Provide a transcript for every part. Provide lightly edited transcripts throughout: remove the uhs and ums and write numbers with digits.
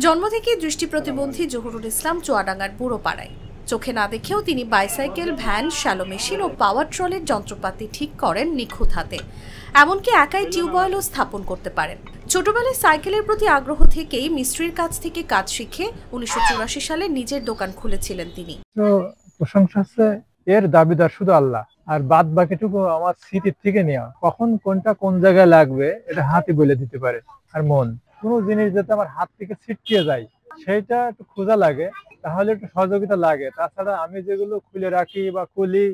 জন্ম থেকেই দৃষ্টি প্রতিবন্ধী জহুরুল ইসলাম চুয়াডাঙ্গার বুড়োপাড়ায়। চোখে না দেখেও তিনি বাইসাইকেল, ভ্যান, শ্যালো মেশিন ও পাওয়ার ট্রলের যন্ত্রপাতি ঠিক করেন নিখুঁত হাতে। এমনকি একাই টিউবওয়েলও স্থাপন করতে পারেন। ছোটবেলায় সাইকেলের প্রতি আগ্রহ থেকেই মিস্ত্রির কাছ থেকে কাজ শিখে 1984 সালে নিজের দোকান খুলেছিলেন তিনি। প্রশংসা হচ্ছে এর দাবিদার শুধু আল্লাহ, আর বাদ বাকিটুকু আমার স্মৃতির থেকে নেওয়া। কখন কোনটা কোন জায়গায় লাগবে এটা হাতে বলে দিতে পারে। আর মন, কোনো জিনিস যাতে আমার হাত থেকে ছিটকে যায় সেইটা একটু খোঁজা লাগে, তাহলে একটু সহযোগিতা লাগে। তাছাড়া আমি যেগুলো খুলে রাখি বা খুলি,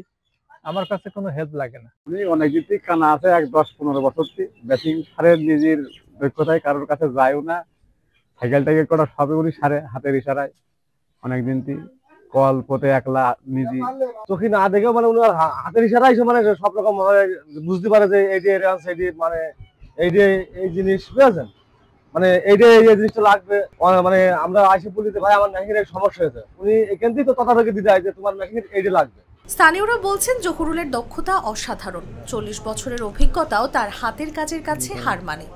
আমার কাছে কোনো হেল্প লাগে না। আমি অনেক দিক থেকে কানা আছে, 10-15 বছর বেসিং সারের নিজের দক্ষতায় কারোর কাছে যায়ও না। সাইকেল টাইকেল করা সবই উনি সারে হাতের ইশারায় অনেকদিন কল পথে একলা নিজে চোখে না দেখেও মানে উনি হাতের ইশারায় মানে সব রকম বুঝতে পারে যে এই যে মানে এই জিনিস বুঝেছেন, মানে এই জিনিসটা লাগবে। মানে আমরা আইসি বলিতে ভাই আমার মেশিনের সমস্যা হয়েছে, উনি এখান থেকে তো কথা থেকে দিতে হয় যে তোমার মেশিনের এইটা লাগবে। স্থানীয়রা বলছেন জহুরুলের দক্ষতা অসাধারণ। 40 বছরের অভিজ্ঞতাও তার হাতের কাজের কাছে হার মানে।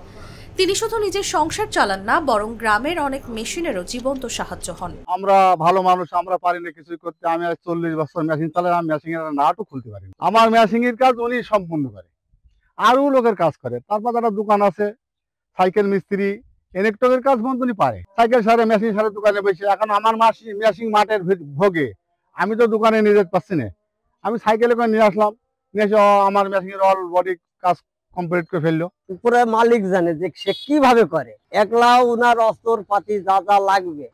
তিনি শুধু নিজের সংসার চালান না, বরং গ্রামের অনেক মেশিনেরও জীবন্ত সাহায্য হন। আমরা ভালো মানুষ, আমরা পারি না কিছুই করতে। আমি 40 বছর মেশিন চালাই, আমি মেশিনের নাটও খুলতে পারি। আমার মেশিনের কাজ উনি সম্পূর্ণ করে, আরও লোকের কাজ করে। তারপর একটা দোকান আছে সাইকেল মিস্ত্রি, ইলেকট্রিকের কাজ বন্ধ উনি পারে। সাইকেল সারে মেশিন সারে দোকানে বসে। এখন আমার মেশিন মাঠের ভোগে, আমি তো দোকানে নিয়ে যেতে পারছি না। আমি সাইকেলে করে নিয়ে আসলাম, নিয়ে এসে আমার মেশিনের অল বডি কাজ কমপ্লিট করে ফেললো। উপরে মালিক জানে যে সে কিভাবে করে। একলা উনার অস্ত্রপাতি যা যা লাগবে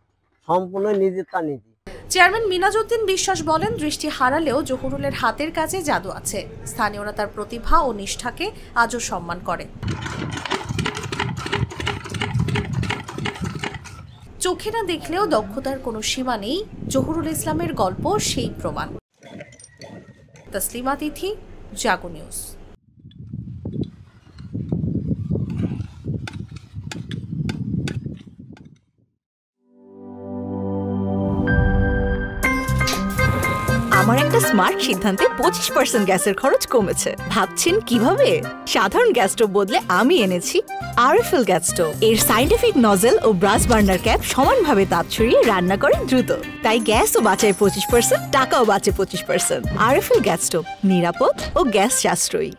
সম্পূর্ণ নিজে তা নিজে। চেয়ারম্যান মিনাজউদ্দিন বিশ্বাস বলেন, দৃষ্টি হারালেও জহুরুলের হাতের কাজে জাদু আছে। স্থানীয়রা তার প্রতিভা ও নিষ্ঠাকে আজও সম্মান করে। চোখে না দেখলেও দক্ষতার কোনো সীমা নেই, জহুরুল ইসলামের গল্প সেই প্রমাণ। তসলিমা তিথি, জাগো নিউজ। আমার একটা স্মার্ট সিদ্ধান্তে 25% গ্যাসের খরচ কমেছে। ভাবছেন কিভাবে? সাধারণ গ্যাস স্টোভ বদলে আমি এনেছি আরএফএল গ্যাস স্টোভ। এর সাইন্টিফিক নজল ও ব্রাস বার্নার ক্যাপ সমানভাবে তাপ ছড়িয়ে রান্না করে দ্রুত। তাই গ্যাসও বাঁচায় 25%, টাকাও বাঁচে 25%। আরএফএল গ্যাস স্টোভ নিরাপদ ও গ্যাস সাশ্রয়ী।